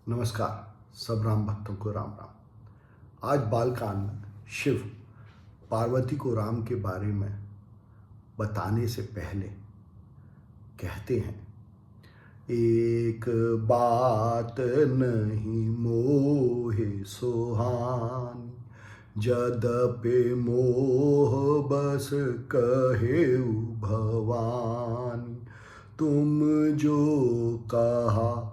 नमस्कार। सब राम भक्तों को राम राम। आज बालकांड में शिव पार्वती को राम के बारे में बताने से पहले कहते हैं, एक बात नहीं मोहे सुहानी, जदपि मोह बस कहेउ भवानी। तुम जो कहा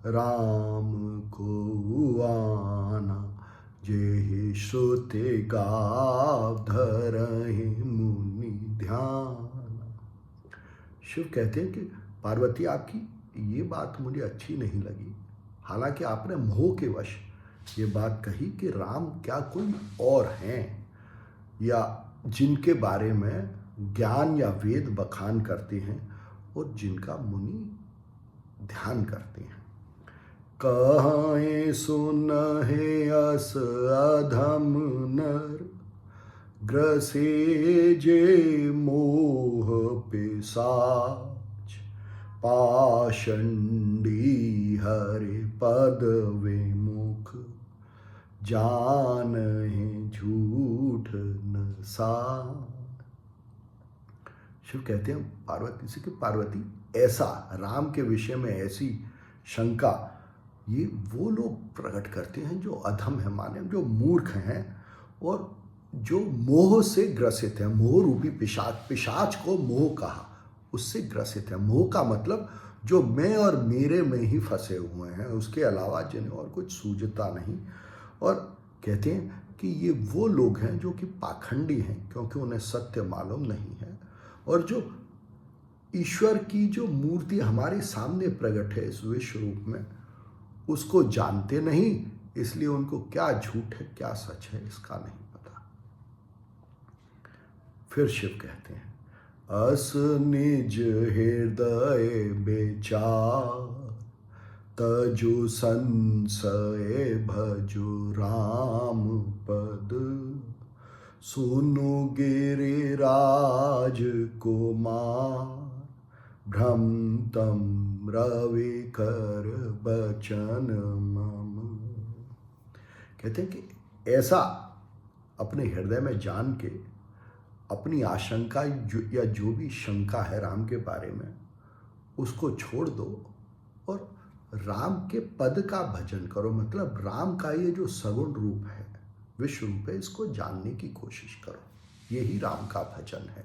राम को आना, जेहि श्रुति गाव धरहि मुनि ध्यान। शिव कहते हैं कि पार्वती, आपकी ये बात मुझे अच्छी नहीं लगी। हालांकि आपने मोह के वश ये बात कही कि राम क्या कोई और हैं, या जिनके बारे में ज्ञान या वेद बखान करते हैं और जिनका मुनि ध्यान करते हैं। कहाए सुनहि अस अधम नर, ग्रसे जे मोह पिशाच। पाषंडी हरि पद विमुख, जानहि झूठ न साच। शिव कहते हैं पार्वती से कि पार्वती, ऐसा राम के विषय में ऐसी शंका ये वो लोग प्रकट करते हैं जो अधम है, माने जो मूर्ख हैं और जो मोह से ग्रसित है। मोह रूपी पिशाच को मोह कहा, उससे ग्रसित है। मोह का मतलब जो मैं और मेरे में ही फंसे हुए हैं, उसके अलावा जिन्हें और कुछ सूझता नहीं। और कहते हैं कि ये वो लोग हैं जो कि पाखंडी हैं, क्योंकि उन्हें सत्य मालूम नहीं है, और जो ईश्वर की जो मूर्ति हमारे सामने प्रकट है इस विश्व रूप में, उसको जानते नहीं, इसलिए उनको क्या झूठ है क्या सच है इसका नहीं पता। फिर शिव कहते हैं, अस निज हृदय बेचार, तजु संशय भजु राम पद। सुनु गिरिराज कुमार, भ्रमतम रवि कर बचन मम। कहते हैं कि ऐसा अपने हृदय में जान के अपनी आशंका या जो भी शंका है राम के बारे में, उसको छोड़ दो और राम के पद का भजन करो। मतलब राम का ये जो सगुण रूप है, विश्व रूप है, इसको जानने की कोशिश करो। यही राम का भजन है।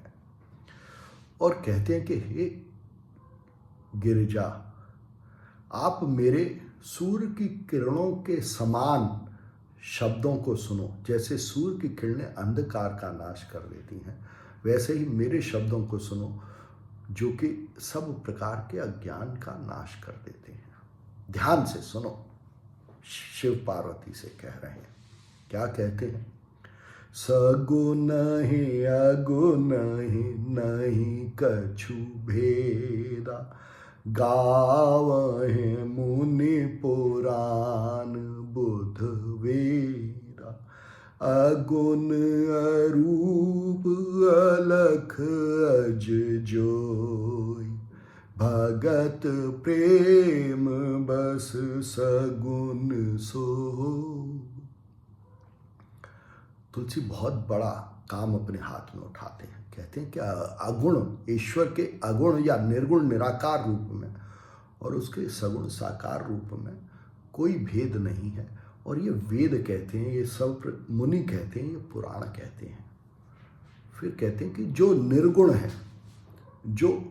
और कहते हैं कि हे गिरिजा, आप मेरे सूर्य की किरणों के समान शब्दों को सुनो। जैसे सूर्य की किरणें अंधकार का नाश कर देती हैं, वैसे ही मेरे शब्दों को सुनो जो कि सब प्रकार के अज्ञान का नाश कर देते हैं। ध्यान से सुनो। शिव पार्वती से कह रहे हैं, क्या कहते हैं? सगुन ही अगुन ही नहीं कछु भेदा, गावहि मुनि पुराण बुध वेदा। अगुन अरूप अलख अज जोई, भगत प्रेम बस सगुन सोई। तुलसी बहुत बड़ा काम अपने हाथ में उठाते हैं। कहते हैं कि अगुण, ईश्वर के अगुण या निर्गुण निराकार रूप में और उसके सगुण साकार रूप में कोई भेद नहीं है। और ये वेद कहते हैं, ये सब मुनि कहते हैं, ये पुराण कहते हैं। फिर कहते हैं कि जो निर्गुण है, जो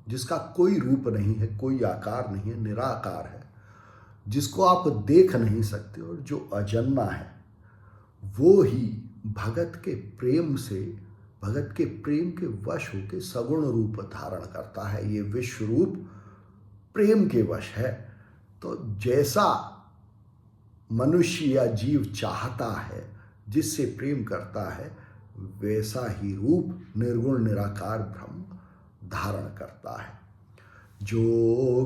जिसका कोई रूप नहीं है, कोई आकार नहीं है, निराकार है, जिसको आप देख नहीं सकते, और जो अजन्मा है, वो ही भगत के प्रेम से, भगत के प्रेम के वश होकर सगुण रूप धारण करता है। ये विश्व रूप प्रेम के वश है। तो जैसा मनुष्य या जीव चाहता है, जिससे प्रेम करता है, वैसा ही रूप निर्गुण निराकार ब्रह्म धारण करता है। जो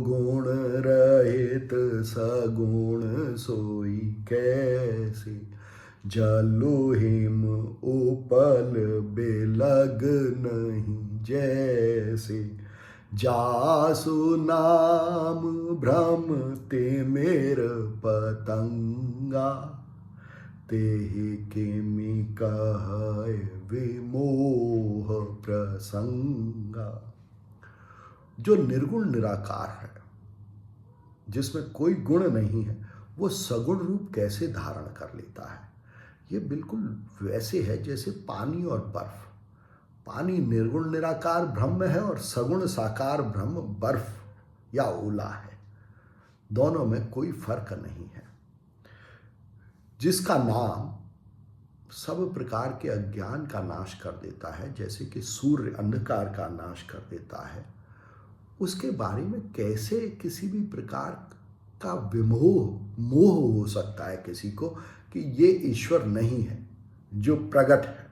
गुण रहित सगुण सोई कैसे, जलु हिम उपल बेलग नहीं जैसे। जासु नाम भ्रम ते मेर पतंगा, तेहि किमि कहै विमोह प्रसंगा। जो निर्गुण निराकार है, जिसमें कोई गुण नहीं है, वो सगुण रूप कैसे धारण कर लेता है? ये बिल्कुल वैसे है जैसे पानी और बर्फ। पानी निर्गुण निराकार ब्रह्म है और सगुण साकार ब्रह्म बर्फ या ओला है। दोनों में कोई फर्क नहीं है। जिसका नाम सब प्रकार के अज्ञान का नाश कर देता है, जैसे कि सूर्य अंधकार का नाश कर देता है, उसके बारे में कैसे किसी भी प्रकार का मोह हो सकता है किसी को कि ये ईश्वर नहीं है जो प्रकट है।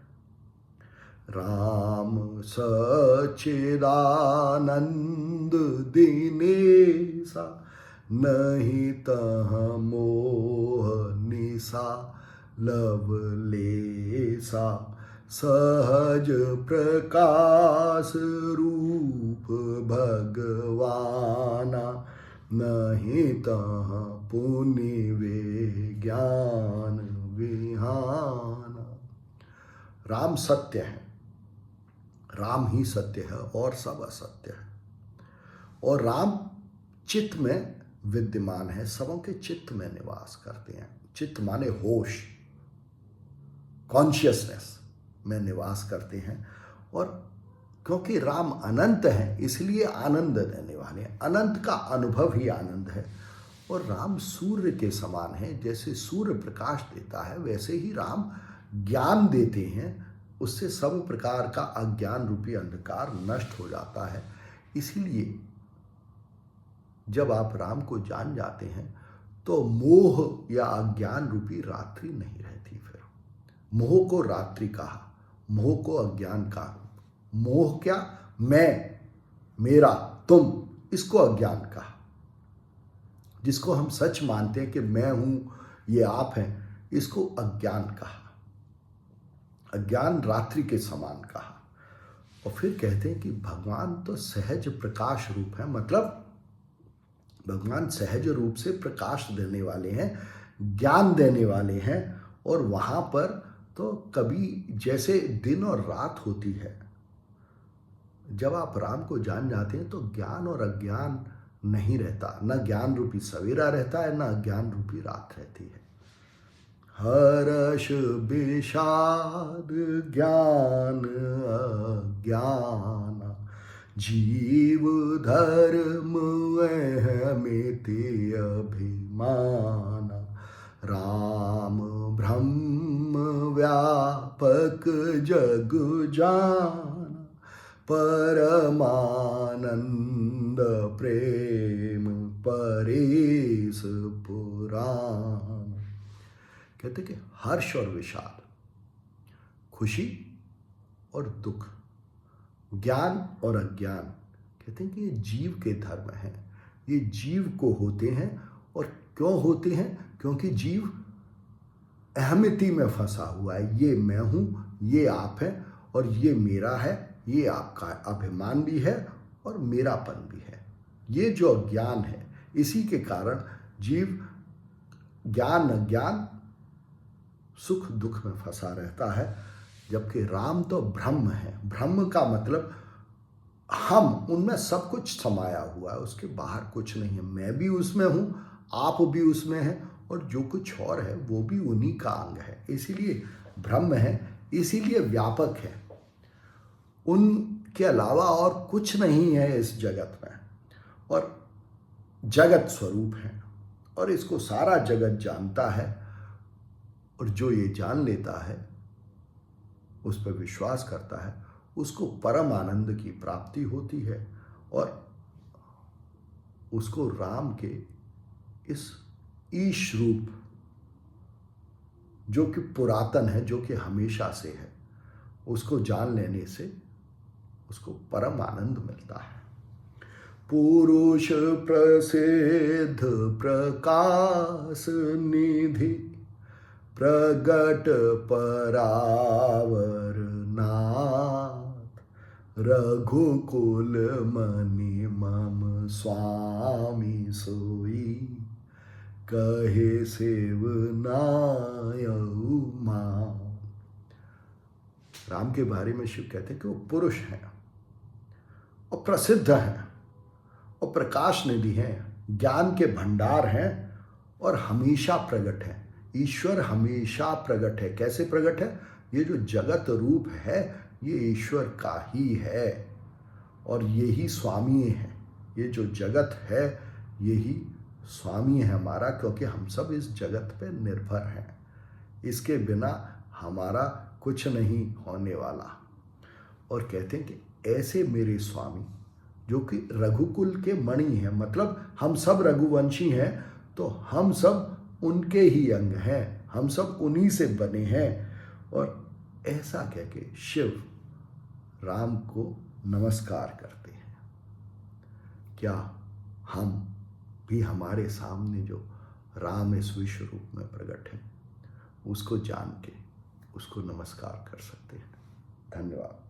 राम सच्चिदानंद दिनेसा, नहीं तह मोह निसा लवलेसा। सहज प्रकाश रूप भगवाना, नहीं तह पुनि वे ज्ञान विहाना। राम सत्य है, राम ही सत्य है और सब असत्य है। और राम चित्त में विद्यमान है, सबों के चित्त में निवास करते हैं। चित्त माने होश, कॉन्शियसनेस में निवास करते हैं। और क्योंकि राम अनंत है इसलिए आनंद देने वाले हैं। अनंत का अनुभव ही आनंद है। और राम सूर्य के समान है, जैसे सूर्य प्रकाश देता है वैसे ही राम ज्ञान देते हैं। उससे सब प्रकार का अज्ञान रूपी अंधकार नष्ट हो जाता है। इसीलिए जब आप राम को जान जाते हैं तो मोह या अज्ञान रूपी रात्रि नहीं रहती। फिर मोह को रात्रि कहा, मोह को अज्ञान कहा। मोह क्या? मैं, मेरा, तुम, इसको अज्ञान कहा। जिसको हम सच मानते हैं कि मैं हूं, ये आप हैं, इसको अज्ञान कहा। अज्ञान रात्रि के समान कहा। और फिर कहते हैं कि भगवान तो सहज प्रकाश रूप है, मतलब भगवान सहज रूप से प्रकाश देने वाले हैं, ज्ञान देने वाले हैं। और वहां पर तो कभी जैसे दिन और रात होती है, जब आप राम को जान जाते हैं तो ज्ञान और अज्ञान नहीं रहता। न ज्ञान रूपी सवेरा रहता है, न अज्ञान रूपी रात रहती है। हर्ष विषाद ज्ञान अज्ञान, जीव धर्म अहमिति अभिमान। राम ब्रह्म व्यापक जग जान, परमानंद प्रेम परेश पुराण। कहते कि हर्ष और विषाद, खुशी और दुख, ज्ञान और अज्ञान, कहते हैं कि ये जीव के धर्म हैं। ये जीव को होते हैं। और क्यों होते हैं? क्योंकि जीव अहमिति में फंसा हुआ है। ये मैं हूं, ये आप है, और ये मेरा है, ये आपका अभिमान भी है और मेरापन भी है। ये जो अज्ञान है, इसी के कारण जीव ज्ञान अज्ञान सुख दुख में फंसा रहता है। जबकि राम तो ब्रह्म है। ब्रह्म का मतलब हम, उनमें सब कुछ समाया हुआ है, उसके बाहर कुछ नहीं है। मैं भी उसमें हूं, आप भी उसमें हैं, और जो कुछ और है वो भी उन्हीं का अंग है। इसीलिए ब्रह्म है, इसीलिए व्यापक है। उनके अलावा और कुछ नहीं है इस जगत में, और जगत स्वरूप है। और इसको सारा जगत जानता है। और जो ये जान लेता है, उस पर विश्वास करता है, उसको परम आनंद की प्राप्ति होती है। और उसको राम के इस ईश रूप, जो कि पुरातन है, जो कि हमेशा से है, उसको जान लेने से उसको परम आनंद मिलता है। पुरुष प्रसिद्ध प्रकाश निधि, प्रगट परावर नाथ, रघुकुल मनि मम स्वामी सोई, कहे सेवनायऊ मां। राम के बारे में शिव कहते हैं कि वो पुरुष हैं और प्रसिद्ध हैं और प्रकाश निधि हैं, ज्ञान के भंडार हैं और हमेशा प्रकट हैं। ईश्वर हमेशा प्रकट है। कैसे प्रकट है? ये जो जगत रूप है ये ईश्वर का ही है और यही स्वामी है। ये जो जगत है यही स्वामी है हमारा, क्योंकि हम सब इस जगत पे निर्भर हैं। इसके बिना हमारा कुछ नहीं होने वाला। और कहते हैं कि ऐसे मेरे स्वामी जो कि रघुकुल के मणि हैं, मतलब हम सब रघुवंशी हैं, तो हम सब उनके ही अंग हैं, हम सब उन्हीं से बने हैं। और ऐसा कह के शिव राम को नमस्कार करते हैं। क्या हम भी हमारे सामने जो राम इस विश्व रूप में प्रकट है उसको जान के उसको नमस्कार कर सकते हैं? धन्यवाद।